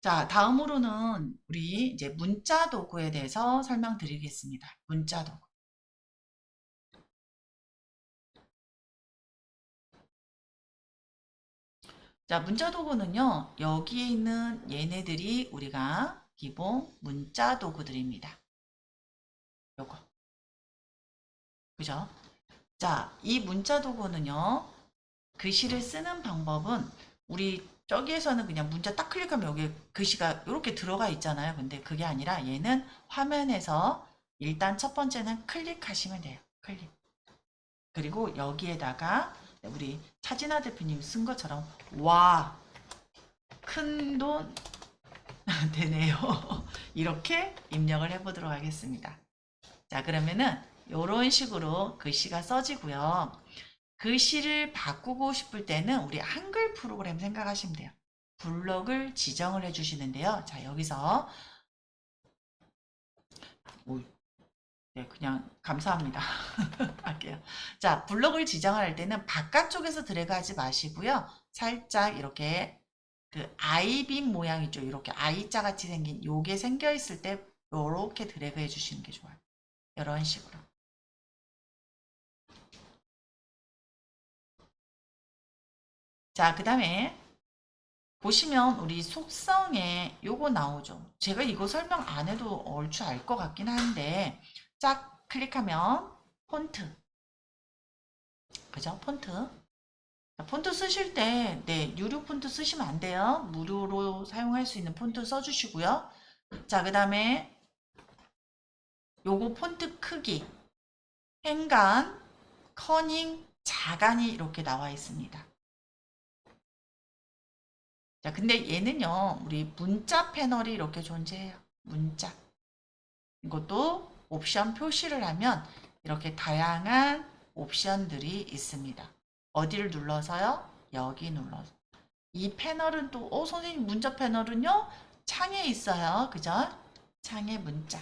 자, 다음으로는 우리 이제 문자 도구에 대해서 설명드리겠습니다. 문자 도구. 자, 문자 도구는요, 여기에 있는 얘네들이 우리가 기본 문자 도구들입니다. 요거. 그죠? 자, 이 문자 도구는요, 글씨를 쓰는 방법은 우리 저기에서는 그냥 문자 딱 클릭하면 여기 글씨가 이렇게 들어가 있잖아요. 근데 그게 아니라 얘는 화면에서 일단 첫 번째는 클릭하시면 돼요. 클릭. 그리고 여기에다가 우리 차진아 대표님 쓴 것처럼 와, 큰 돈 되네요. 이렇게 입력을 해보도록 하겠습니다. 자, 그러면은 이런 식으로 글씨가 써지고요. 글씨를 바꾸고 싶을 때는 우리 한글 프로그램 생각하시면 돼요. 블럭을 지정을 해주시는데요. 자, 여기서 네, 그냥 감사합니다. 할게요. 자, 블럭을 지정할 때는 바깥쪽에서 드래그하지 마시고요. 살짝 이렇게 그 아이빔 모양 있죠. 이렇게 I자 같이 생긴 요게 생겨 있을 때 요렇게 드래그 해주시는 게 좋아요. 이런 식으로. 자, 그 다음에 보시면 우리 속성에 요거 나오죠. 제가 이거 설명 안 해도 얼추 알 것 같긴 한데 짝 클릭하면 폰트, 그죠? 폰트. 자, 폰트 쓰실 때, 네, 유료 폰트 쓰시면 안 돼요. 무료로 사용할 수 있는 폰트 써주시고요. 자, 그 다음에 요거 폰트 크기, 행간, 커닝, 자간이 이렇게 나와 있습니다. 자, 근데 얘는요, 우리 문자 패널이 이렇게 존재해요. 문자. 이것도 옵션 표시를 하면 이렇게 다양한 옵션들이 있습니다. 어디를 눌러서요? 여기 눌러서. 이 패널은 또, 선생님 문자 패널은요? 창에 있어요. 그죠? 창에 문자.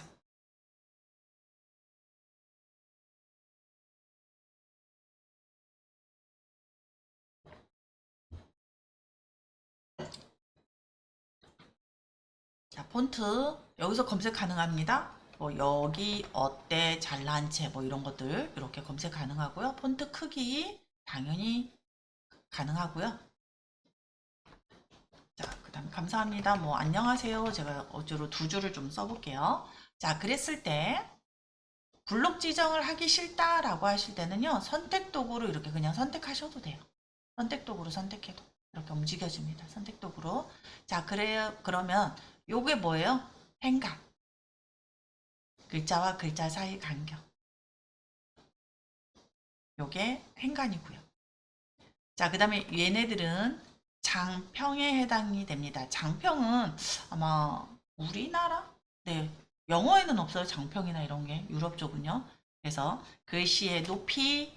자, 폰트. 여기서 검색 가능합니다. 뭐, 여기, 어때, 잘난 체, 뭐, 이런 것들, 이렇게 검색 가능하고요. 폰트 크기, 당연히 가능하고요. 자, 그 다음, 감사합니다. 뭐, 안녕하세요. 제가 어쩌로 두 줄을 좀 써볼게요. 자, 그랬을 때, 블록 지정을 하기 싫다라고 하실 때는요, 선택 도구로 이렇게 그냥 선택하셔도 돼요. 선택 도구로 선택해도 이렇게 움직여집니다. 선택 도구로. 자, 그래요. 그러면 요게 뭐예요? 행간. 글자와 글자 사이 간격. 요게 행간이고요. 자, 그 다음에 얘네들은 장평에 해당이 됩니다. 장평은 아마 우리나라? 네. 영어에는 없어요. 장평이나 이런 게. 유럽 쪽은요. 그래서 글씨의 높이,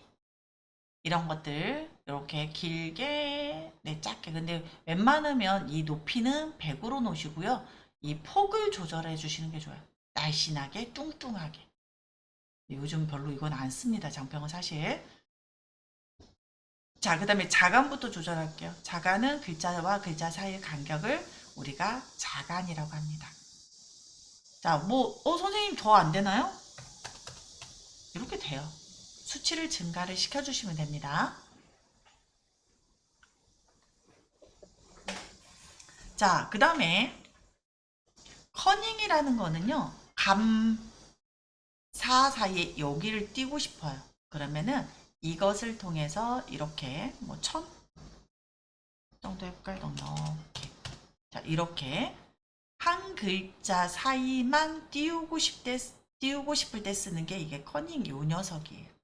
이런 것들 이렇게 길게 네 작게 근데 웬만하면 이 높이는 100으로 놓으시고요. 이 폭을 조절해 주시는 게 좋아요. 날씬하게 뚱뚱하게. 요즘 별로 이건 안 씁니다. 장평은 사실. 자, 그 다음에 자간부터 조절할게요. 자간은 글자와 글자 사이의 간격을 우리가 자간이라고 합니다. 자, 뭐, 선생님 더 안 되나요? 이렇게 돼요. 수치를 증가를 시켜주시면 됩니다. 자, 그 다음에 커닝이라는 거는요, 사 사이에 여기를 띄고 싶어요. 그러면은 이것을 통해서 이렇게 뭐 1000 정도 해볼까요? 넉넉히. 자, 이렇게 한 글자 사이만 띄우고 싶을 때 쓰는 게 이게 커닝 요 녀석이에요.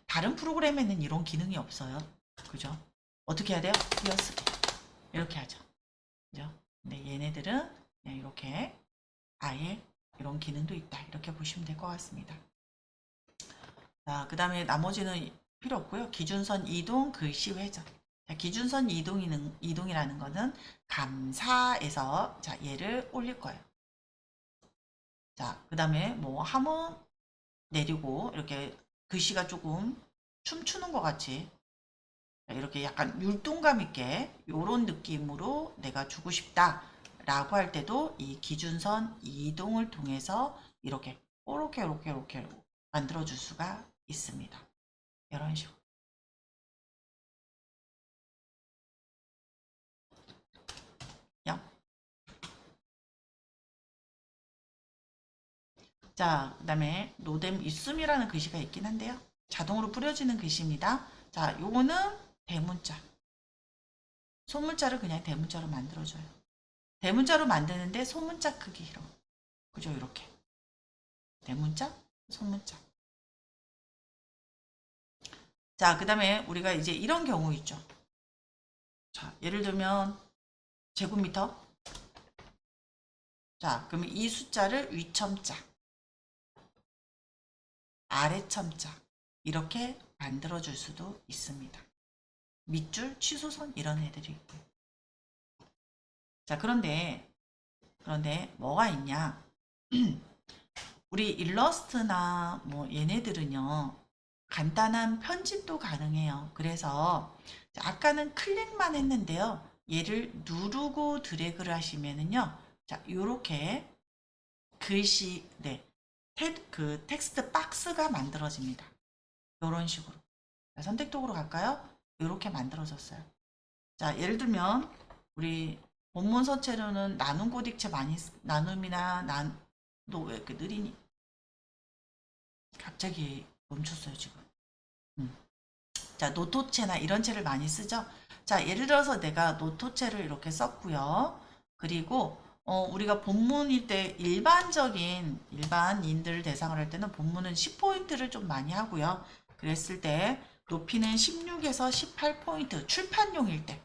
다른 프로그램에는 이런 기능이 없어요. 그죠? 어떻게 해야 돼요? 띄어쓰기. 이렇게 하죠. 그죠? 근데 얘네들은 그냥 이렇게 아예 이런 기능도 있다. 이렇게 보시면 될 것 같습니다. 자, 그 다음에 나머지는 필요 없고요. 기준선 이동, 글씨 회전. 자, 기준선 이동이라는 거는 감사에서 자, 얘를 올릴 거예요. 자, 그 다음에 뭐 함은 내리고 이렇게 글씨가 조금 춤추는 것 같이 이렇게 약간 율동감 있게 요런 느낌으로 내가 주고 싶다 라고 할 때도 이 기준선 이동을 통해서 이렇게 이렇게 만들어 줄 수가 있습니다. 이런 식으로. 자, 그 다음에 노뎀 있음이라는 글씨가 있긴 한데요. 자동으로 뿌려지는 글씨입니다. 자, 요거는 대문자. 소문자를 그냥 대문자로 만들어줘요. 대문자로 만드는데 소문자 크기 이런 거. 그죠? 이렇게. 대문자, 소문자. 자, 그 다음에 우리가 이제 이런 경우 있죠. 자, 예를 들면 제곱미터. 자, 그러면 이 숫자를 위첨자, 아래첨자 이렇게 만들어줄 수도 있습니다. 밑줄, 취소선 이런 애들이 있고. 자, 그런데 뭐가 있냐? 우리 일러스트나 뭐 얘네들은요, 간단한 편집도 가능해요. 그래서 아까는 클릭만 했는데요. 얘를 누르고 드래그를 하시면은요. 자, 요렇게 글씨, 네. 그 텍스트 박스가 만들어집니다. 요런 식으로. 자, 선택 도구로 갈까요? 요렇게 만들어졌어요. 자, 예를 들면 우리 본문 서체로는 나눔 고딕체 많이 나눔이나 너 왜 이렇게 느리니? 갑자기 멈췄어요, 지금. 자, 노토체나 이런 체를 많이 쓰죠. 자, 예를 들어서 내가 노토체를 이렇게 썼고요. 그리고 우리가 본문일 때 일반인들 대상을 할 때는 본문은 10포인트를 좀 많이 하고요. 그랬을 때 높이는 16에서 18포인트, 출판용일 때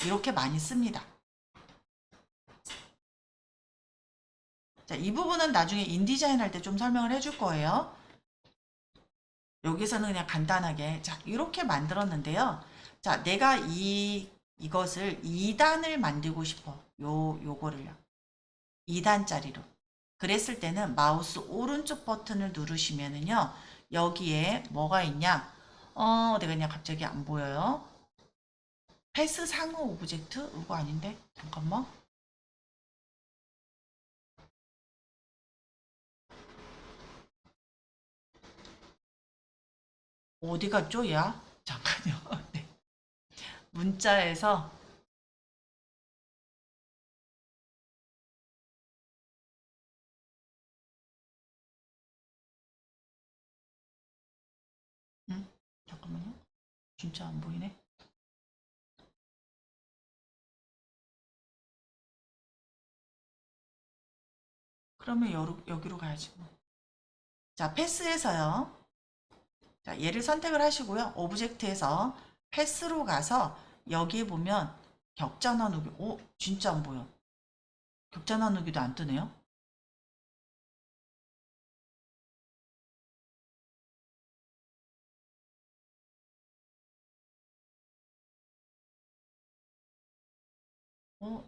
이렇게 많이 씁니다. 자, 이 부분은 나중에 인디자인 할 때 좀 설명을 해줄 거예요. 여기서는 그냥 간단하게 자, 이렇게 만들었는데요. 자, 내가 이것을 2단을 만들고 싶어. 요거를요. 2단짜리로. 그랬을 때는 마우스 오른쪽 버튼을 누르시면은요. 여기에 뭐가 있냐? 내가 그냥 갑자기 안 보여요. 패스 상호 오브젝트? 이거 아닌데? 잠깐만. 어디 갔죠, 야? 잠깐요. 네. 문자에서 잠깐만요. 진짜 안 보이네. 그러면 여기로 가야지 뭐. 자, 패스에서요. 자, 얘를 선택을 하시고요. 오브젝트에서 패스로 가서 여기에 보면 격자 나누기. 진짜 안 보여. 격자 나누기도 안 뜨네요.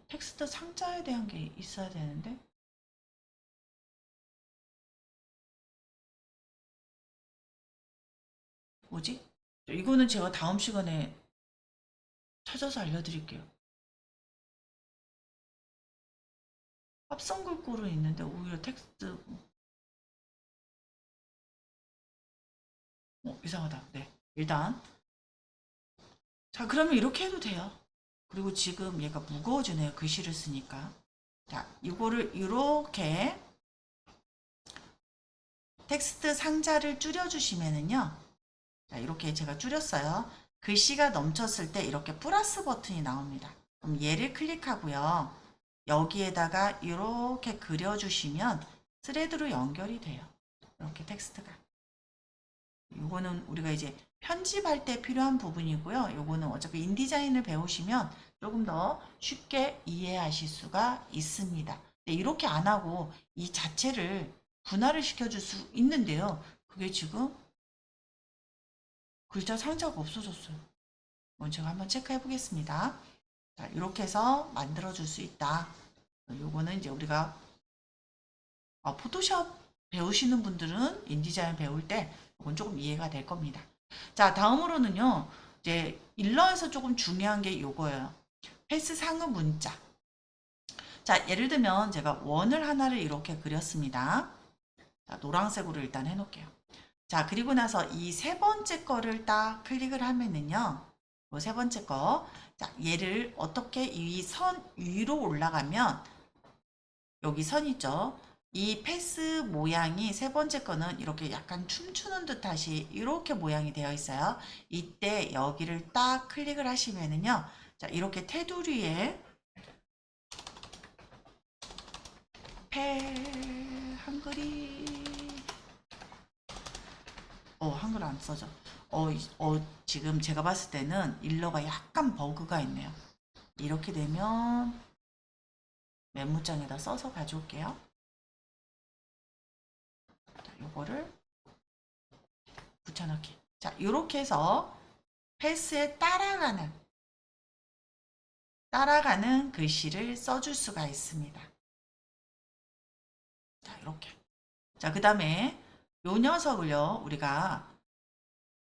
텍스트 상자에 대한 게 있어야 되는데. 뭐지? 이거는 제가 다음 시간에 찾아서 알려드릴게요. 합성 글꼴은 있는데 오히려 텍스트 이상하다. 네. 일단 자, 그러면 이렇게 해도 돼요. 그리고 지금 얘가 무거워지네요. 글씨를 쓰니까. 자, 이거를 이렇게 텍스트 상자를 줄여주시면은요. 자, 이렇게 제가 줄였어요. 글씨가 넘쳤을 때 이렇게 플러스 버튼이 나옵니다. 그럼 얘를 클릭하고요. 여기에다가 이렇게 그려주시면 스레드로 연결이 돼요. 이렇게 텍스트가. 요거는 우리가 이제 편집할 때 필요한 부분이고요. 요거는 어차피 인디자인을 배우시면 조금 더 쉽게 이해하실 수가 있습니다. 이렇게 안 하고 이 자체를 분할을 시켜줄 수 있는데요. 그게 지금 글자 상자가 없어졌어요. 제가 한번 체크해 보겠습니다. 자, 이렇게 해서 만들어 줄 수 있다. 요거는 이제 우리가 포토샵 배우시는 분들은 인디자인 배울 때 이건 조금 이해가 될 겁니다. 자, 다음으로는요. 이제 일러에서 조금 중요한 게 요거예요. 패스 상음 문자. 자, 예를 들면 제가 원을 하나를 이렇게 그렸습니다. 자, 노란색으로 일단 해놓을게요. 자, 그리고 나서 이 세 번째 거를 딱 클릭을 하면은요. 이 세 번째 거. 자, 얘를 어떻게 이 선 위로 올라가면 여기 선 있죠? 이 패스 모양이 세 번째 거는 이렇게 약간 춤추는 듯하시 이렇게 모양이 되어 있어요. 이때 여기를 딱 클릭을 하시면은요. 자, 이렇게 테두리에 한글이 한글 안 써져. 지금 제가 봤을 때는 일러가 약간 버그가 있네요. 이렇게 되면 메모장에다 써서 가져올게요. 자, 요거를 붙여넣기. 자, 이렇게 해서 패스에 따라가는 글씨를 써줄 수가 있습니다. 자, 이렇게. 자, 그 다음에 요 녀석을요, 우리가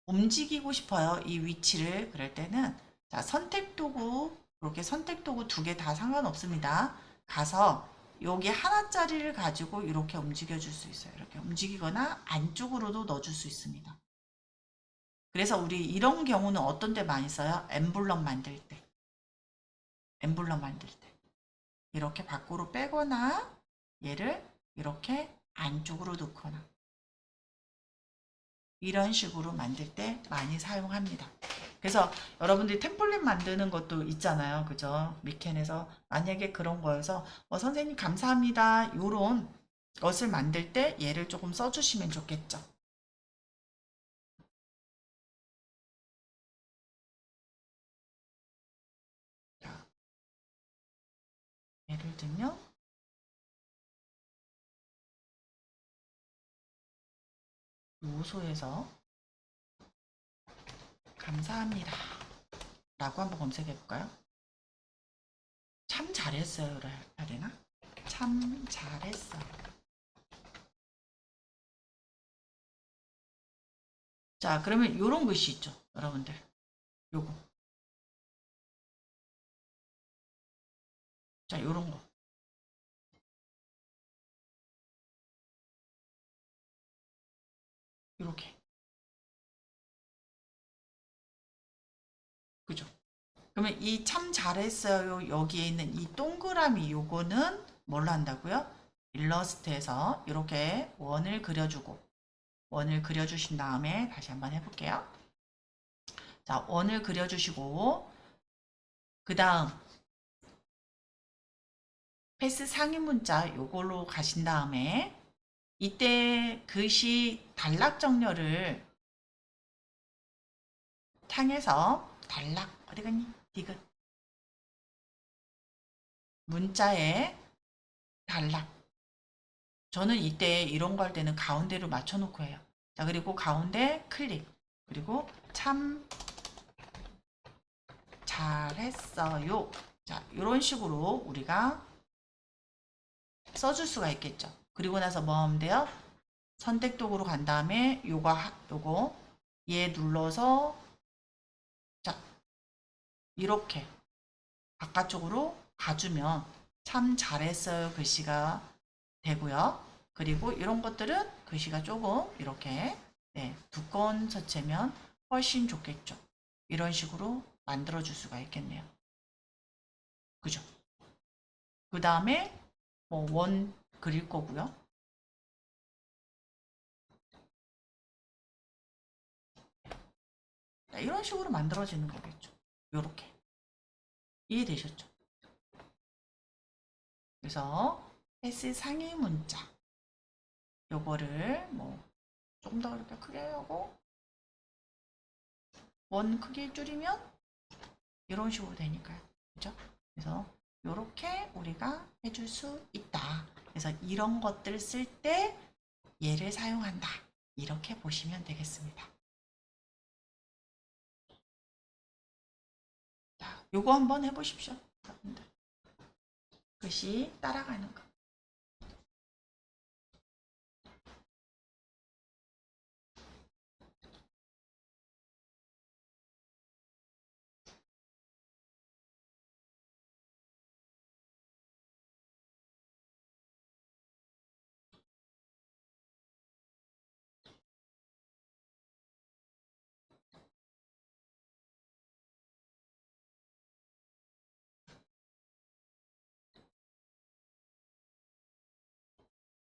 움직이고 싶어요. 이 위치를. 그럴 때는, 자, 선택도구, 이렇게 선택도구 두 개 다 상관없습니다. 가서 여기 하나짜리를 가지고 이렇게 움직여 줄 수 있어요. 이렇게 움직이거나 안쪽으로도 넣어줄 수 있습니다. 그래서 우리 이런 경우는 어떤 때 많이 써요? 엠블럼 만들 때. 엠블럼 만들 때. 이렇게 밖으로 빼거나 얘를 이렇게 안쪽으로 넣거나 이런 식으로 만들 때 많이 사용합니다. 그래서 여러분들이 템플릿 만드는 것도 있잖아요. 그죠? 미캔에서 만약에 그런 거여서 선생님 감사합니다. 요런 것을 만들 때 얘를 조금 써주시면 좋겠죠. 자, 예를 들면 요소에서 감사합니다. 라고 한번 검색해 볼까요? 참 잘했어요. 해야 되나? 참 잘했어요. 자, 그러면 요런 글씨 있죠. 여러분들. 요거. 자, 요런 거. 요렇게. 그죠? 그러면 이 참 잘했어요. 여기에 있는 이 동그라미 요거는 뭘로 한다고요? 일러스트에서 이렇게 원을 그려주신 다음에 다시 한번 해볼게요. 자, 원을 그려주시고 그 다음 패스 상위 문자 요걸로 가신 다음에 이때 글씨 단락 정렬을 창에서 단락 어디 갔니? 디귿 문자에 단락 저는 이때 이런 거 할 때는 가운데로 맞춰놓고 해요. 자, 그리고 가운데 클릭. 그리고 참 잘했어요. 자, 이런 식으로 우리가 써줄 수가 있겠죠. 그리고 나서 뭐 하면 돼요? 선택 도구로 간 다음에 요거 얘 눌러서 자, 이렇게 바깥쪽으로 가주면 참 잘했어요 글씨가 되고요. 그리고 이런 것들은 글씨가 조금 이렇게 두꺼운 서체면 훨씬 좋겠죠. 이런 식으로 만들어 줄 수가 있겠네요. 그죠? 그 다음에 뭐 원 그릴 거고요. 이런 식으로 만들어지는 거겠죠. 요렇게. 이해되셨죠? 그래서 S 상위 문자 요거를 뭐 조금 더 이렇게 크게 하고 원 크기 줄이면 이런 식으로 되니까요. 그죠? 그래서 이렇게 우리가 해줄 수 있다. 그래서 이런 것들 쓸 때 얘를 사용한다. 이렇게 보시면 되겠습니다. 자, 요거 한번 해보십시오. 여러분들. 글씨 따라가는 거.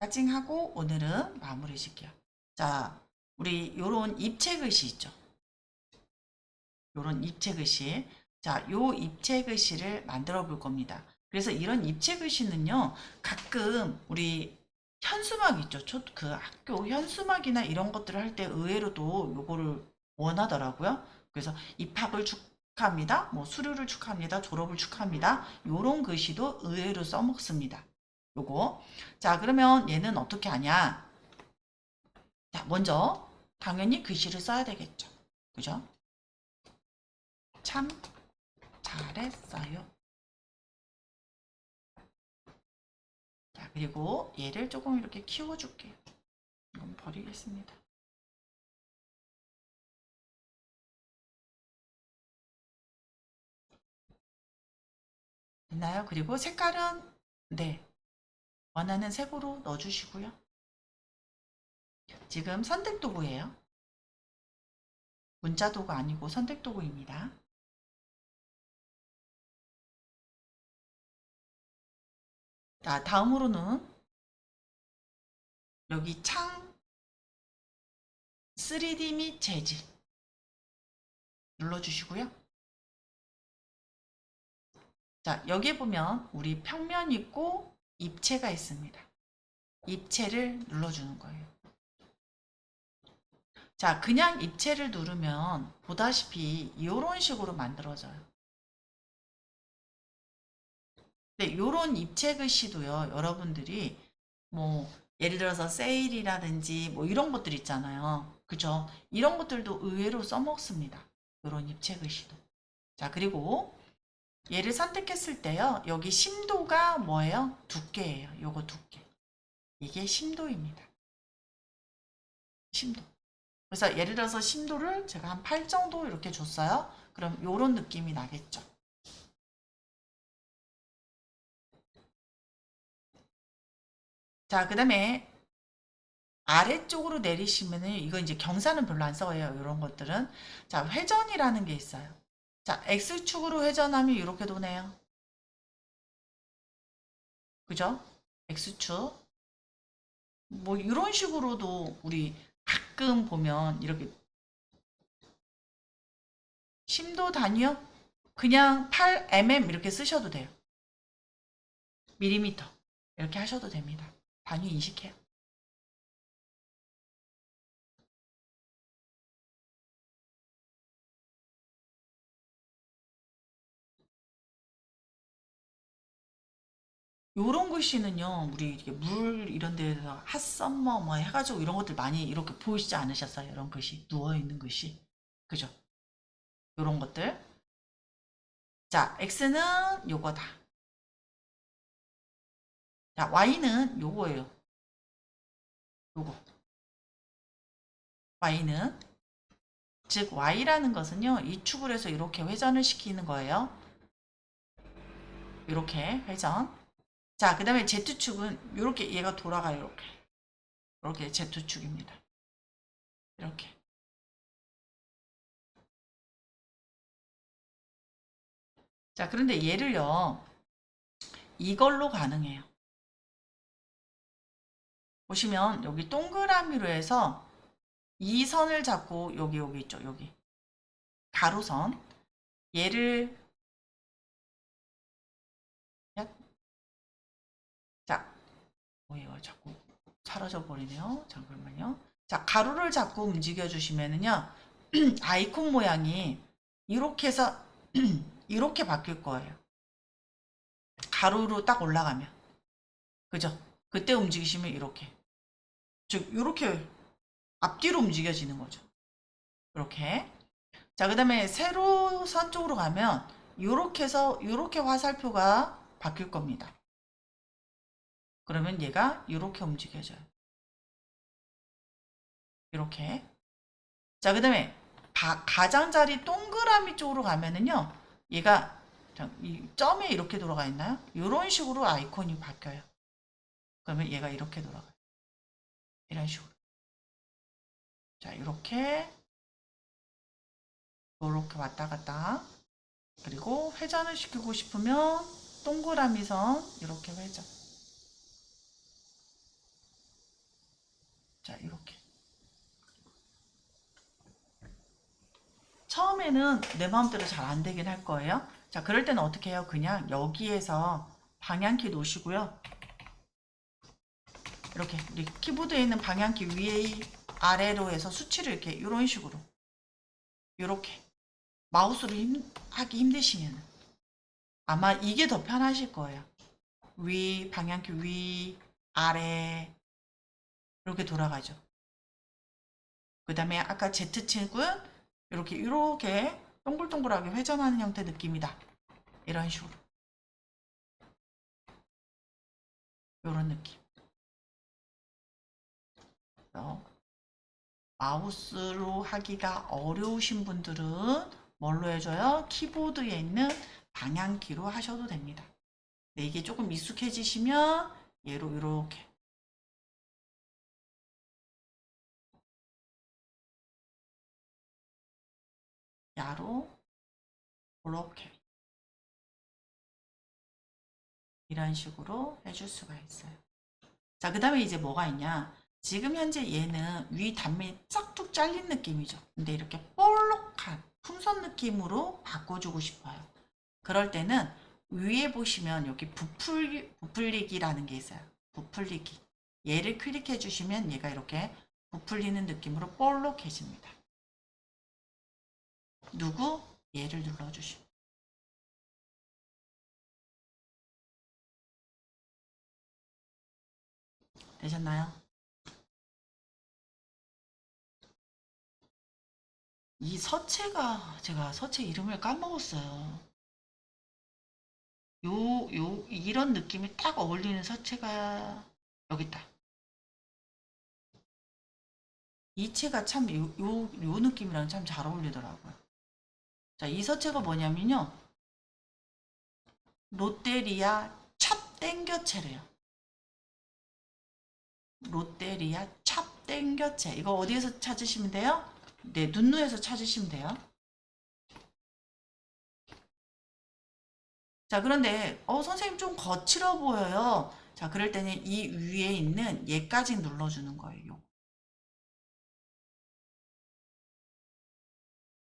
까징하고 오늘은 마무리 짓게요. 자, 우리 요런 입체 글씨 있죠? 요런 입체 글씨. 자, 요 입체 글씨를 만들어 볼 겁니다. 그래서 이런 입체 글씨는요, 가끔 우리 현수막 있죠? 그 학교 현수막이나 이런 것들을 할 때 의외로도 요거를 원하더라고요. 그래서 입학을 축하합니다. 뭐 수료를 축하합니다. 졸업을 축하합니다. 요런 글씨도 의외로 써먹습니다. 요거. 자, 그러면 얘는 어떻게 하냐? 자, 먼저 당연히 글씨를 써야 되겠죠. 그죠? 참 잘했어요. 자, 그리고 얘를 조금 이렇게 키워줄게요. 이건 버리겠습니다. 됐나요? 그리고 색깔은 네, 원하는 색으로 넣어주시고요. 지금 선택도구예요. 문자도구 아니고 선택도구입니다. 자, 다음으로는 여기 창 3D 및 재질 눌러주시고요. 자, 여기 보면 우리 평면 있고 입체가 있습니다. 입체를 눌러주는 거예요. 자, 그냥 입체를 누르면 보다시피 이런 식으로 만들어져요. 근데 이런 입체 글씨도요, 여러분들이 뭐 예를 들어서 세일이라든지 뭐 이런 것들 있잖아요. 그죠? 이런 것들도 의외로 써먹습니다. 이런 입체 글씨도. 자, 그리고 얘를 선택했을 때요, 여기 심도가 뭐예요? 두께예요. 요거 두께. 이게 심도입니다. 심도. 그래서 예를 들어서 심도를 제가 한 8 정도 이렇게 줬어요. 그럼 요런 느낌이 나겠죠. 자, 그 다음에 아래쪽으로 내리시면은 이거 이제 경사는 별로 안 써요. 이런 것들은. 자, 회전이라는 게 있어요. 자, X축으로 회전하면 이렇게 도네요. 그죠? X축. 뭐 이런 식으로도 우리 가끔 보면 이렇게 심도 단위요? 그냥 8mm 이렇게 쓰셔도 돼요. 밀리미터 이렇게 하셔도 됩니다. 단위 인식해요. 요런 글씨는요, 우리 이렇게 물 이런 데서 핫썸머 뭐 해가지고 이런 것들 많이 이렇게 보이시지 않으셨어요? 이런 글씨, 누워있는 글씨. 그죠? 요런 것들. 자, X는 요거다. 자, Y는 요거예요. 요거. Y는. 즉, Y라는 것은요, 이 축을 해서 이렇게 회전을 시키는 거예요. 이렇게 회전. 자, 그 다음에 Z축은 이렇게 얘가 돌아가요. 이렇게. 이렇게 Z축입니다. 이렇게. 자, 그런데 얘를요, 이걸로 가능해요. 보시면 여기 동그라미로 해서 이 선을 잡고 여기 있죠. 여기. 가로선. 얘를 자, 뭐예요? 자꾸 사라져 버리네요. 잠깐만요. 자, 가로를 잡고 움직여 주시면은요. 아이콘 모양이 이렇게 해서 이렇게 바뀔 거예요. 가로로 딱 올라가면. 그죠? 그때 움직이시면 이렇게. 즉 이렇게 앞뒤로 움직여지는 거죠. 이렇게. 자, 그다음에 세로선 쪽으로 가면 이렇게 해서 이렇게 화살표가 바뀔 겁니다. 그러면 얘가 이렇게 움직여져요. 이렇게. 자, 그 다음에 가장자리 동그라미 쪽으로 가면은요. 얘가 이 점에 이렇게 돌아가 있나요? 이런 식으로 아이콘이 바뀌어요. 그러면 얘가 이렇게 돌아가요. 이런 식으로. 자, 이렇게 왔다 갔다. 그리고 회전을 시키고 싶으면 동그라미 선 이렇게 회전. 자, 이렇게. 처음에는 내 마음대로 잘 안 되긴 할 거예요. 자, 그럴 때는 어떻게 해요? 그냥 여기에서 방향키 놓으시고요. 이렇게 우리 키보드에 있는 방향키 위에 아래로 해서 수치를 이렇게 이런 식으로 이렇게 마우스로 하기 힘드시면 아마 이게 더 편하실 거예요. 위, 방향키 위, 아래 이렇게 돌아가죠. 그 다음에 아까 Z축은 이렇게 동글동글하게 회전하는 형태 느낌이다. 이런 식으로. 이런 느낌. 그래서 마우스로 하기가 어려우신 분들은 뭘로 해줘요? 키보드에 있는 방향키로 하셔도 됩니다. 네, 이게 조금 익숙해지시면 얘로 이렇게 야로 그렇게 이런 식으로 해줄 수가 있어요. 자, 그 다음에 이제 뭐가 있냐? 지금 현재 얘는 위 단면이 싹둑 잘린 느낌이죠. 근데 이렇게 볼록한 풍선 느낌으로 바꿔주고 싶어요. 그럴 때는 위에 보시면 여기 부풀리기라는 게 있어요. 부풀리기. 얘를 클릭해 주시면 얘가 이렇게 부풀리는 느낌으로 볼록해집니다. 누구? 얘를 눌러주시면. 되셨나요? 이 서체가 제가 서체 이름을 까먹었어요. 이런 느낌이 딱 어울리는 서체가 여기 있다. 이 채가 참 요 느낌이랑 참 잘 어울리더라고요. 자, 이 서체가 뭐냐면요. 롯데리아 찹 땡겨채래요. 롯데리아 찹 땡겨채. 이거 어디에서 찾으시면 돼요? 네, 눈누에서 찾으시면 돼요. 자, 그런데 선생님 좀 거칠어 보여요. 자, 그럴 때는 이 위에 있는 얘까지 눌러주는 거예요.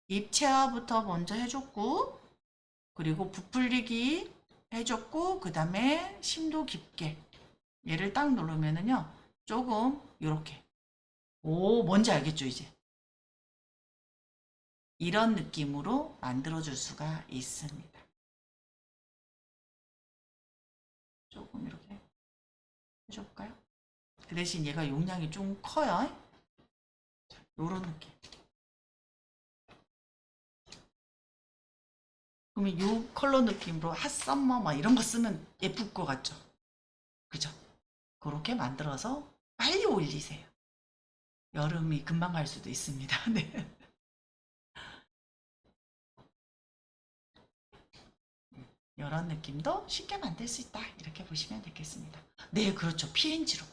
입체화부터 먼저 해줬고, 그리고 부풀리기 해줬고, 그 다음에 심도 깊게 얘를 딱 누르면은요, 조금 이렇게 뭔지 알겠죠, 이제? 이런 느낌으로 만들어줄 수가 있습니다. 조금 이렇게 해줄까요? 그 대신 얘가 용량이 좀 커요. 요런 느낌. 그러면 요 컬러 느낌으로 핫썸머 막 이런 거 쓰면 예쁠 것 같죠? 그죠? 그렇게 만들어서 빨리 올리세요. 여름이 금방 갈 수도 있습니다. 네. 이런 느낌도 쉽게 만들 수 있다. 이렇게 보시면 되겠습니다. 네, 그렇죠. PNG로.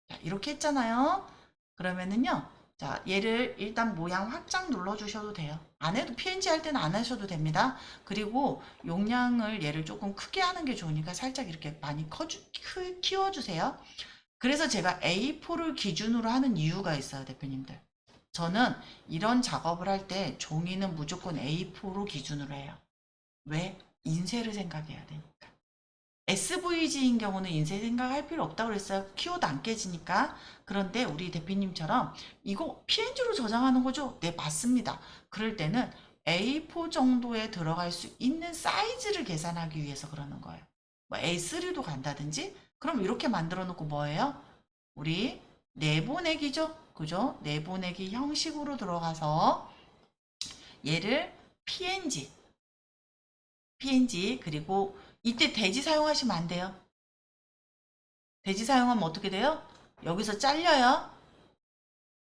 자, 이렇게 했잖아요. 그러면은요. 자, 얘를 일단 모양 확장 눌러주셔도 돼요. 안 해도 PNG 할 때는 안 하셔도 됩니다. 그리고 용량을 얘를 조금 크게 하는 게 좋으니까 살짝 이렇게 많이 키워주세요. 그래서 제가 A4를 기준으로 하는 이유가 있어요, 대표님들. 저는 이런 작업을 할 때 종이는 무조건 A4로 기준으로 해요. 왜? 인쇄를 생각해야 되니까. SVG인 경우는 인쇄 생각할 필요 없다고 그랬어요. 키워도 안 깨지니까. 그런데 우리 대표님처럼 이거 PNG로 저장하는 거죠? 네, 맞습니다. 그럴 때는 A4 정도에 들어갈 수 있는 사이즈를 계산하기 위해서 그러는 거예요. 뭐 A3도 간다든지. 그럼 이렇게 만들어 놓고 뭐예요? 우리 내보내기죠? 그죠? 내보내기 형식으로 들어가서 얘를 PNG 그리고 이때 대지 사용하시면 안 돼요. 대지 사용하면 어떻게 돼요? 여기서 잘려요.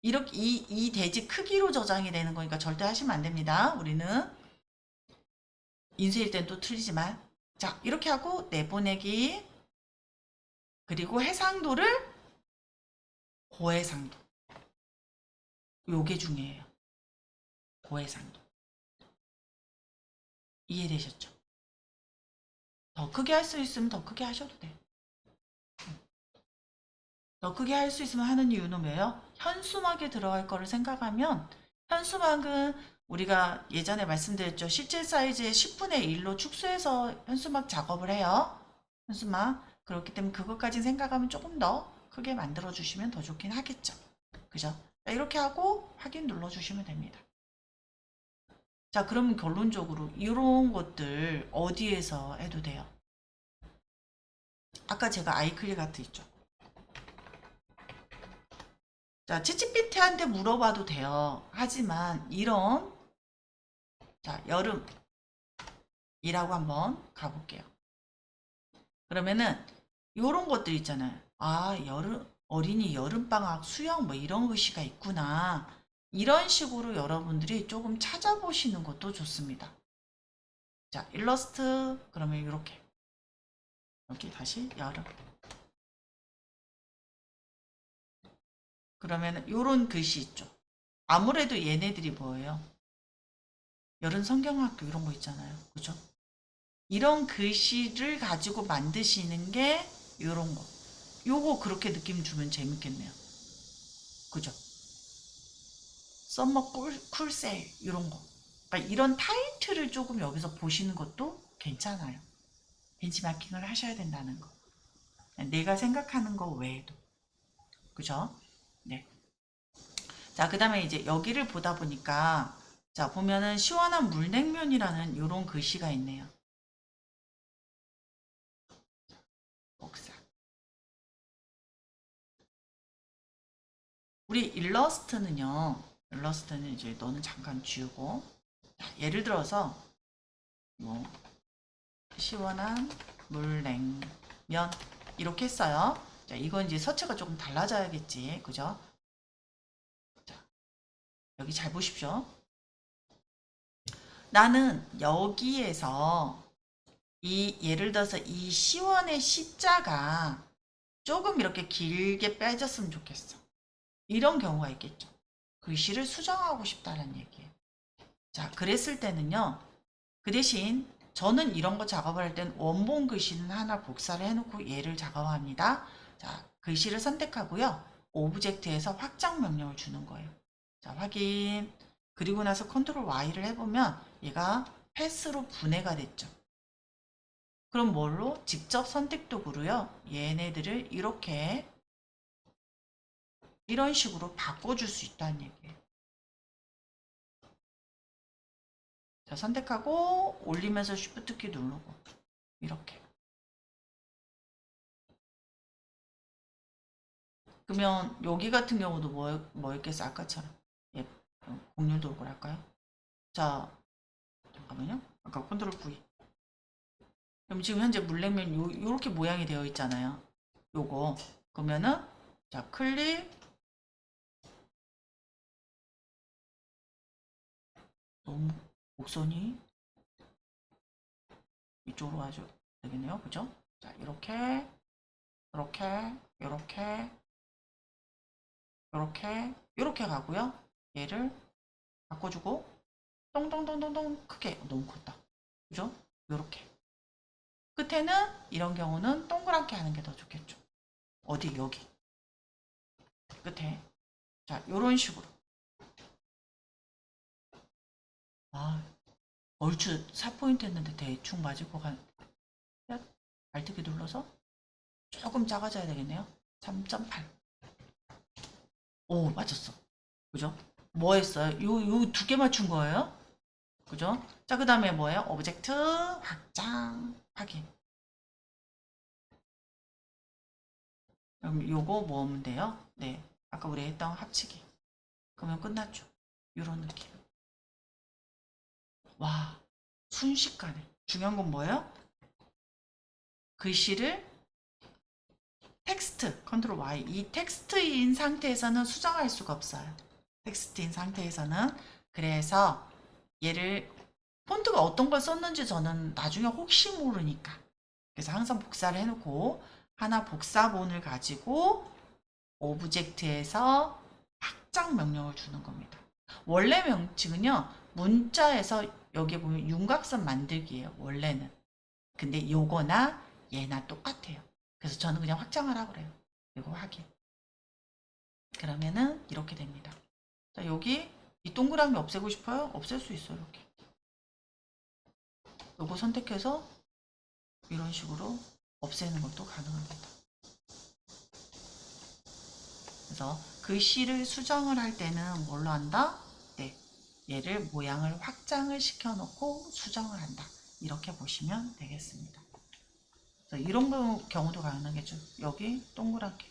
이렇게 이 대지 크기로 저장이 되는 거니까 절대 하시면 안 됩니다. 우리는 인쇄일 땐 또 틀리지만 자 이렇게 하고 내보내기 그리고 해상도를 고해상도 요게 중요해요. 고해상도 이해되셨죠? 더 크게 할 수 있으면 더 크게 하셔도 돼. 더 크게 할 수 있으면 하는 이유는 왜요? 현수막에 들어갈 거를 생각하면 현수막은 우리가 예전에 말씀드렸죠. 실제 사이즈의 10분의 1로 축소해서 현수막 작업을 해요. 현수막. 그렇기 때문에 그것까지 생각하면 조금 더 크게 만들어 주시면 더 좋긴 하겠죠. 그죠? 이렇게 하고 확인 눌러 주시면 됩니다. 자, 그러면 결론적으로 이런 것들 어디에서 해도 돼요? 아까 제가 아이클릭 아트 있죠. 자, 챗GPT한테 물어봐도 돼요. 하지만 이런 자, 여름이라고 한번 가볼게요. 그러면은 요런 것들 있잖아요. 아, 어린이 여름방학 수영 뭐 이런 글씨가 있구나. 이런 식으로 여러분들이 조금 찾아보시는 것도 좋습니다. 자, 일러스트 그러면 이렇게 여기 다시 여름. 그러면 요런 글씨 있죠. 아무래도 얘네들이 뭐예요? 여름 성경학교 이런 거 있잖아요. 그죠? 이런 글씨를 가지고 만드시는 게 요런 거. 요거 그렇게 느낌 주면 재밌겠네요. 그죠? 썸머 쿨세일 이런 거. 그러니까 이런 타이틀을 조금 여기서 보시는 것도 괜찮아요. 벤치마킹을 하셔야 된다는 거. 내가 생각하는 거 외에도. 그죠? 네. 자, 그 다음에 이제 여기를 보다 보니까 자, 보면은 시원한 물냉면이라는 이런 글씨가 있네요. 복사. 우리 일러스트는 이제 너는 잠깐 지우고 자, 예를 들어서 뭐 시원한 물냉면 이렇게 했어요. 자, 이건 이제 서체가 조금 달라져야겠지. 그죠? 자, 여기 잘 보십시오. 나는 여기에서 이 예를 들어서 이 시원의 시자가 조금 이렇게 길게 빼졌으면 좋겠어. 이런 경우가 있겠죠. 글씨를 수정하고 싶다는 얘기예요. 자, 그랬을 때는요. 그 대신 저는 이런 거 작업을 할 땐 원본 글씨는 하나 복사를 해놓고 얘를 작업합니다. 자, 글씨를 선택하고요. 오브젝트에서 확장 명령을 주는 거예요. 자, 확인. 그리고 나서 컨트롤 Y를 해보면 얘가 패스로 분해가 됐죠. 그럼 뭘로? 직접 선택 도구로요. 얘네들을 이렇게 이런 식으로 바꿔줄 수 있다는 얘기예요. 자, 선택하고 올리면서 Shift 키 누르고 이렇게. 그러면 여기 같은 경우도 뭐 있겠어? 아까처럼. 예, 공률 도구를 할까요? 자, 잠깐만요. 아까 컨트롤 V. 그럼 지금 현재 물냉면 요렇게 모양이 되어 있잖아요. 요거. 그러면은 자, 클릭. 너무 곡선이 이쪽으로 가죠. 되겠네요. 그죠? 자, 이렇게, 이렇게, 이렇게, 이렇게, 이렇게 가고요. 얘를 바꿔주고, 똥똥똥똥똥 크게. 너무 컸다. 그죠? 이렇게. 끝에는 이런 경우는 동그랗게 하는 게 더 좋겠죠. 어디? 여기. 끝에. 자, 요런 식으로. 아, 얼추 4포인트 했는데 대충 맞을 것 같. 알트키 눌러서 조금 작아져야 되겠네요. 3.8. 오, 맞았어. 그죠? 뭐 했어요? 요 두 개 맞춘 거예요? 그죠? 자, 그 다음에 뭐예요? 오브젝트, 확장, 확인. 그럼 요거 뭐 하면 돼요? 네. 아까 우리 했던 합치기. 그러면 끝났죠. 요런 느낌. 와, 순식간에. 중요한 건 뭐예요? 글씨를 텍스트, 컨트롤 Y. 이 텍스트인 상태에서는 수정할 수가 없어요. 텍스트인 상태에서는. 그래서 얘를 폰트가 어떤 걸 썼는지 저는 나중에 혹시 모르니까. 그래서 항상 복사를 해놓고 하나 복사본을 가지고 오브젝트에서 확장 명령을 주는 겁니다. 원래 명칭은요. 문자에서 여기 보면 윤곽선 만들기예요. 원래는. 근데 요거나 얘나 똑같아요. 그래서 저는 그냥 확장하라고 그래요. 그리고 확인. 그러면은 이렇게 됩니다. 자, 여기 이 동그라미 없애고 싶어요? 없앨 수 있어요. 이렇게. 요거 선택해서 이런 식으로 없애는 것도 가능합니다. 그래서 글씨를 수정을 할 때는 뭘로 한다? 네, 얘를 모양을 확장을 시켜놓고 수정을 한다. 이렇게 보시면 되겠습니다. 그래서 이런 경우도 가능하겠죠. 여기 동그랗게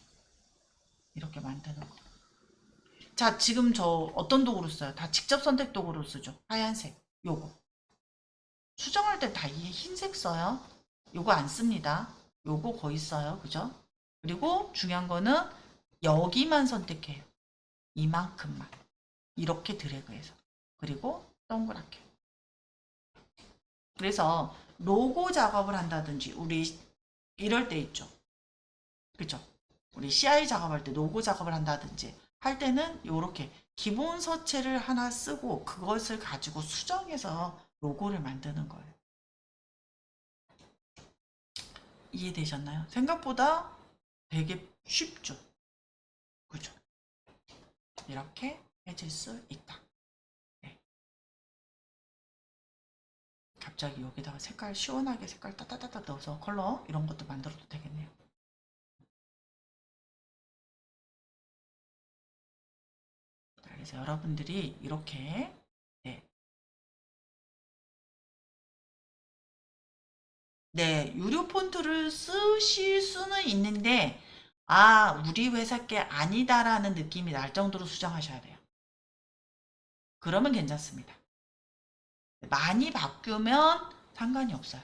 이렇게 만드는 거. 자, 지금 저 어떤 도구로 써요? 다 직접 선택 도구로 쓰죠. 하얀색, 요거. 수정할 때 다 이 흰색 써요. 요거 안 씁니다. 요거 거의 써요. 그죠? 그리고 중요한 거는 여기만 선택해요. 이만큼만. 이렇게 드래그해서. 그리고 동그랗게. 그래서 로고 작업을 한다든지 우리 이럴 때 있죠. 그죠? 우리 CI 작업할 때 로고 작업을 한다든지 할 때는 이렇게 기본 서체를 하나 쓰고 그것을 가지고 수정해서 로고를 만드는 거예요. 이해되셨나요? 생각보다 되게 쉽죠? 그죠? 이렇게 해줄 수 있다. 네. 갑자기 여기다가 색깔 시원하게 색깔 따따따따 넣어서 컬러 이런 것도 만들어도 되겠네요. 그래서 여러분들이 이렇게 네, 네, 유료 폰트를 쓰실 수는 있는데 아, 우리 회사 게 아니다라는 느낌이 날 정도로 수정하셔야 돼요. 그러면 괜찮습니다. 많이 바꾸면 상관이 없어요.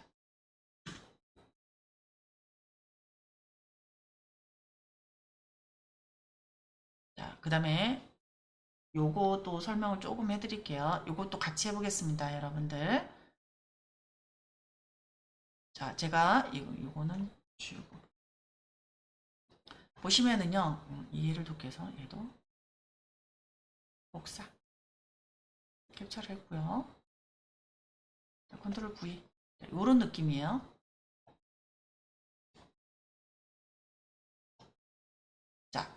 자, 그 다음에 요것도 설명을 조금 해드릴게요. 요것도 같이 해보겠습니다, 여러분들. 자, 제가 요거는 지우고 보시면은요, 이해를 돕기 위해서 얘도 복사 캡처를 했고요. 자, 컨트롤 V 요런 느낌이에요. 자,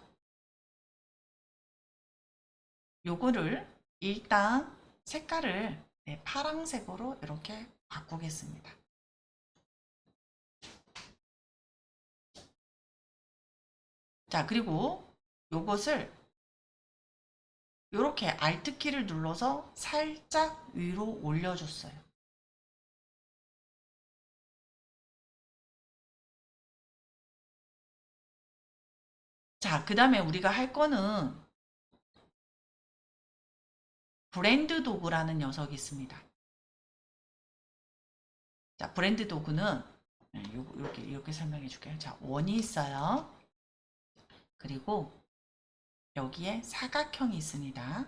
요거를 일단 색깔을 네, 파랑색으로 이렇게 바꾸겠습니다. 자, 그리고 요것을 이렇게 Alt키를 눌러서 살짝 위로 올려줬어요. 자, 그 다음에 우리가 할 거는 브랜드 도구라는 녀석이 있습니다. 자, 브랜드 도구는 이렇게 설명해 줄게요. 자, 원이 있어요. 그리고 여기에 사각형이 있습니다.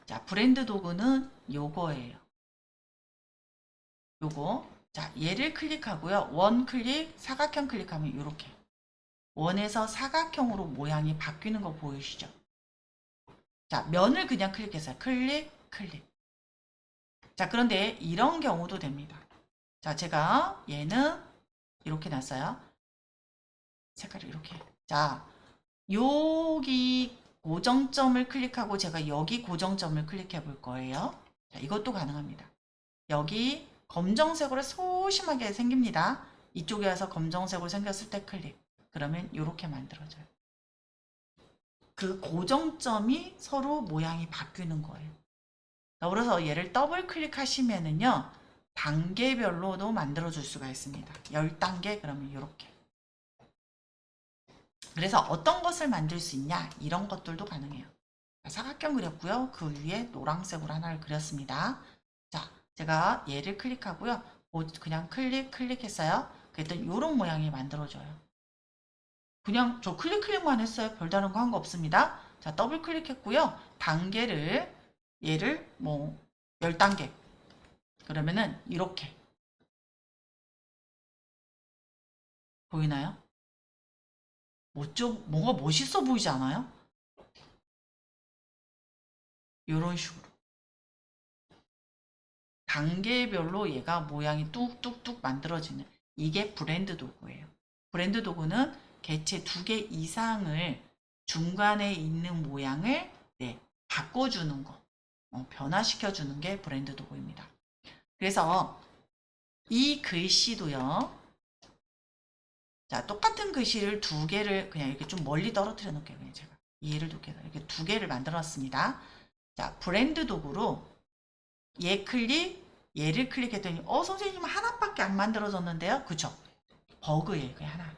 자, 브랜드 도구는 요거예요. 요거. 자, 얘를 클릭하고요. 원 클릭, 사각형 클릭하면 이렇게. 원에서 사각형으로 모양이 바뀌는 거 보이시죠? 자, 면을 그냥 클릭했어요. 클릭, 클릭. 자, 그런데 이런 경우도 됩니다. 자, 제가 얘는 이렇게 놨어요. 색깔을 이렇게. 자, 여기 고정점을 클릭하고 제가 여기 고정점을 클릭해 볼 거예요. 자, 이것도 가능합니다. 여기 검정색으로 소심하게 생깁니다. 이쪽에 와서 검정색으로 생겼을 때 클릭. 그러면 이렇게 만들어져요. 그 고정점이 서로 모양이 바뀌는 거예요. 그래서 얘를 더블 클릭하시면은요, 단계별로도 만들어줄 수가 있습니다. 10단계 그러면 이렇게. 그래서 어떤 것을 만들 수 있냐? 이런 것들도 가능해요. 사각형 그렸고요. 그 위에 노란색으로 하나를 그렸습니다. 자, 제가 얘를 클릭하고요. 그냥 클릭했어요. 그랬더니 이런 모양이 만들어져요. 그냥 저 클릭만 했어요. 별다른 거 한 거 없습니다. 자, 더블 클릭했고요. 단계를 얘를 뭐 10단계. 그러면은 이렇게 보이나요? 뭔가 멋있어 보이지 않아요? 이런 식으로. 단계별로 얘가 모양이 뚝뚝뚝 만들어지는 이게 브랜드 도구예요. 브랜드 도구는 개체 2개 이상을 중간에 있는 모양을 바꿔주는 거, 변화시켜주는 게 브랜드 도구입니다. 그래서 이 글씨도요. 자, 똑같은 글씨를 2개를 그냥 이렇게 좀 멀리 떨어뜨려 놓을게요. 그냥 제가 이해를 돕게 해서 이렇게 2개를 만들어 놨습니다. 자, 브랜드 도구로 얘 클릭, 얘를 클릭했더니 선생님 하나밖에 안 만들어졌는데요. 그쵸? 버그예요. 그게 하나.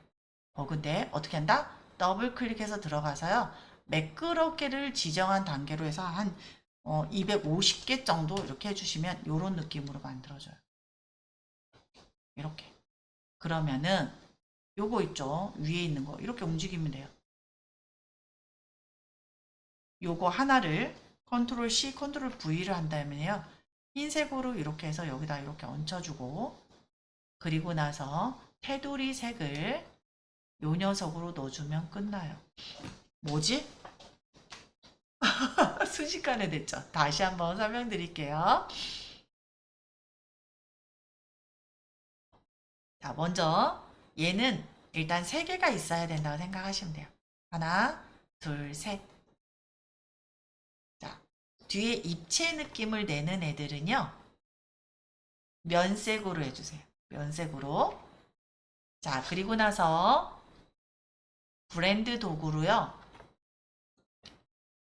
버그인데 어떻게 한다? 더블 클릭해서 들어가서요. 매끄럽게를 지정한 단계로 해서 한 250개 정도 이렇게 해주시면 이런 느낌으로 만들어져요. 이렇게. 그러면은 요거 있죠? 위에 있는 거 이렇게 움직이면 돼요. 요거 하나를 컨트롤 C, 컨트롤 V를 한다면요. 흰색으로 이렇게 해서 여기다 이렇게 얹혀주고 그리고 나서 테두리 색을 요 녀석으로 넣어주면 끝나요. 뭐지? 순식간에 됐죠? 다시 한번 설명드릴게요. 자, 먼저 얘는 일단 3개가 있어야 된다고 생각하시면 돼요. 하나, 둘, 셋. 자, 뒤에 입체 느낌을 내는 애들은요. 면색으로 해주세요. 면색으로. 자, 그리고 나서 브랜드 도구로요.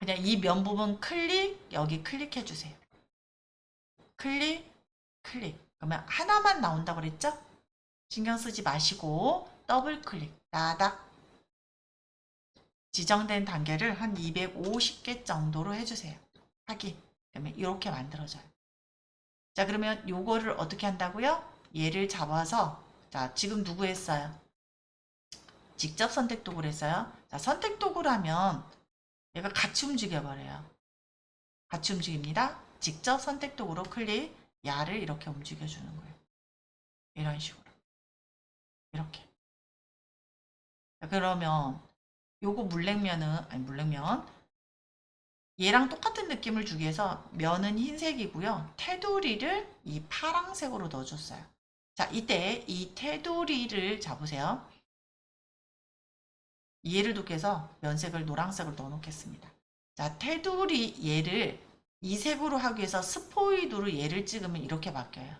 그냥 이 면 부분 클릭, 여기 클릭해 주세요. 클릭, 클릭. 그러면 하나만 나온다고 그랬죠? 신경 쓰지 마시고 더블 클릭, 나닥. 지정된 단계를 한 250개 정도로 해주세요. 확인. 그러면 이렇게 만들어져요. 자, 그러면 요거를 어떻게 한다고요? 얘를 잡아서 자, 지금 누구 했어요? 직접 선택 도구를 했어요. 자, 선택 도구라면 얘가 같이 움직여버려요. 같이 움직입니다. 직접 선택 도구로 클릭, 야를 이렇게 움직여주는 거예요. 이런 식으로. 이렇게. 자, 그러면 요거 물냉면은, 아니 물냉면. 얘랑 똑같은 느낌을 주기 위해서 면은 흰색이고요. 테두리를 이 파랑색으로 넣어줬어요. 자, 이때 이 테두리를 잡으세요. 이해를 돕기 위해서 면색을 노란색으로 넣어놓겠습니다. 자, 테두리 얘를 이 색으로 하기 위해서 스포이드로 얘를 찍으면 이렇게 바뀌어요.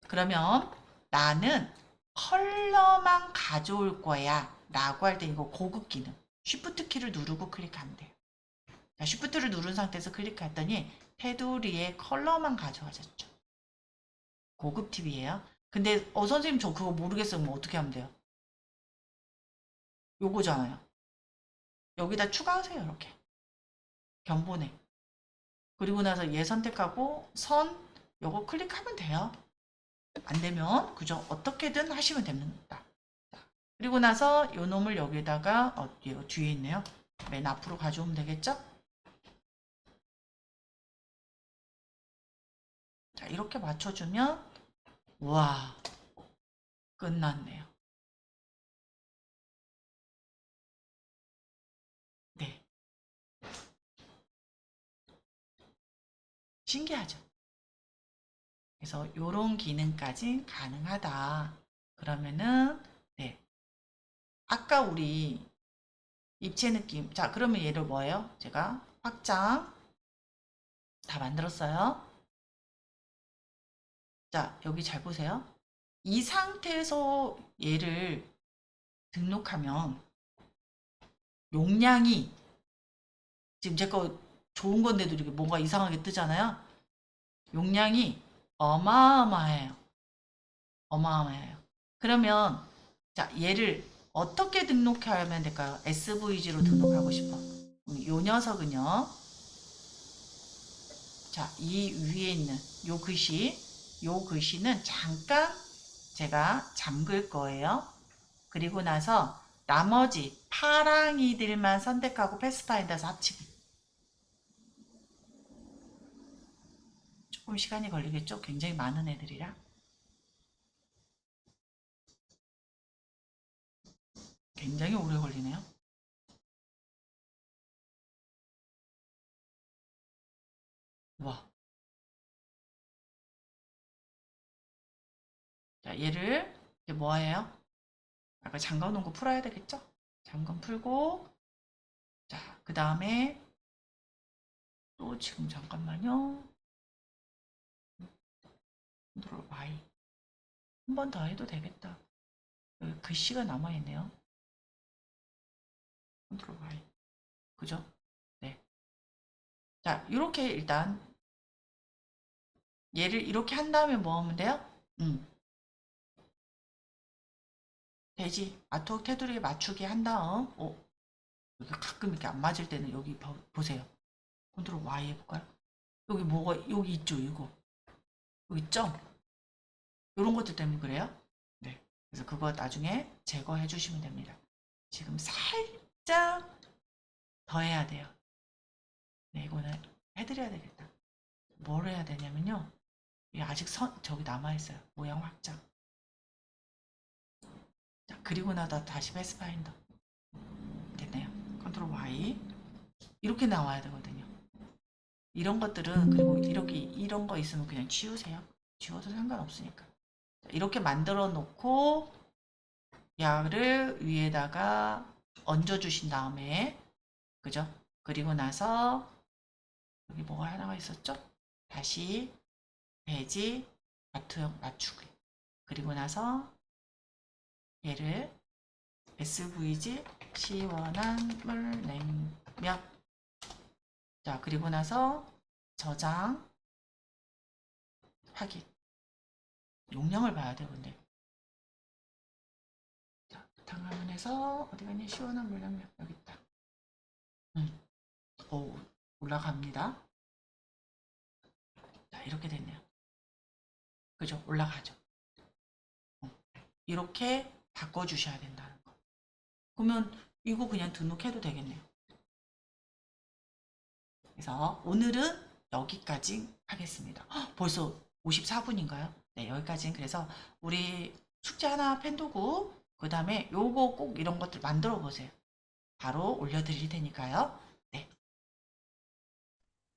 그러면 나는 컬러만 가져올 거야 라고 할 때 이거 고급 기능 쉬프트 키를 누르고 클릭하면 돼요. 자, 쉬프트를 누른 상태에서 클릭했더니 테두리에 컬러만 가져와졌죠. 고급 팁이에요. 근데 선생님 저 그거 모르겠어요. 뭐 어떻게 하면 돼요? 요거잖아요. 여기다 추가하세요. 이렇게 견본에. 그리고 나서 얘 선택하고 선 요거 클릭하면 돼요. 안 되면 그죠? 어떻게든 하시면 됩니다. 그리고 나서 요 놈을 여기다가 얘가 뒤에 있네요. 맨 앞으로 가져오면 되겠죠? 자, 이렇게 맞춰주면 와 끝났네요. 네, 신기하죠? 그래서 요런 기능까지 가능하다. 그러면은 네, 아까 우리 입체 느낌. 자, 그러면 얘를 뭐예요? 제가 확장 다 만들었어요. 자, 여기 잘 보세요. 이 상태에서 얘를 등록하면 용량이 지금 제 거 좋은 건데도 이렇게 뭔가 이상하게 뜨잖아요. 용량이 어마어마해요. 어마어마해요. 그러면 자, 얘를 어떻게 등록하면 될까요? SVG로 등록하고 싶어. 요 녀석은요. 자, 이 위에 있는 요 글씨는 잠깐 제가 잠글 거예요. 그리고 나서 나머지 파랑이들만 선택하고 패스파인더에서 합치기. 조금 시간이 걸리겠죠? 굉장히 많은 애들이라. 굉장히 오래 걸리네요. 와. 자, 얘를 이제 뭐 해요? 아까 잠궈 놓은 거 풀어야 되겠죠? 잠금 풀고, 자, 그 다음에 또 지금 잠깐만요. 컨트롤 Y. 한 번 더 해도 되겠다. 여기 글씨가 남아있네요. 컨트롤 Y. 그죠? 네. 자, 이렇게 일단 얘를 이렇게 한 다음에 뭐 하면 돼요? 돼지, 아토 테두리에 맞추게 한 다음, 여기 가끔 이렇게 안 맞을 때는 여기 보세요. 컨트롤 Y 해볼까요? 여기 뭐가, 여기 있죠, 이거. 여기 있죠? 이런 것들 때문에 그래요? 네. 그래서 그거 나중에 제거해 주시면 됩니다. 지금 살짝 더 해야 돼요. 네, 이거는 해드려야 되겠다. 뭘 해야 되냐면요. 이게 아직 저기 남아있어요. 모양 확장. 자, 그리고 나서 다시 패스파인더. 됐네요. 컨트롤 Y. 이렇게 나와야 되거든요. 이런 것들은, 그리고 이렇게, 이런 거 있으면 그냥 지우세요. 지워도 상관없으니까. 자, 이렇게 만들어 놓고, 약을 위에다가 얹어 주신 다음에, 그죠? 그리고 나서, 여기 뭐가 하나가 있었죠? 다시, 배지, 마트형 맞추기. 그리고 나서, 얘를 SVG 시원한 물 냉면. 자, 그리고 나서 저장 확인. 용량을 봐야 돼, 근데. 자, 바탕화면에서 어디 갔니? 시원한 물 냉면. 여기 있다. 오, 올라갑니다. 자, 이렇게 됐네요. 그죠? 올라가죠. 이렇게 바꿔주셔야 된다는 거. 그러면 이거 그냥 등록해도 되겠네요. 그래서 오늘은 여기까지 하겠습니다. 헉, 벌써 54분인가요? 네, 여기까지. 그래서 우리 숙제 하나 펜두고 그 다음에 요거 꼭 이런 것들 만들어 보세요. 바로 올려드릴 테니까요.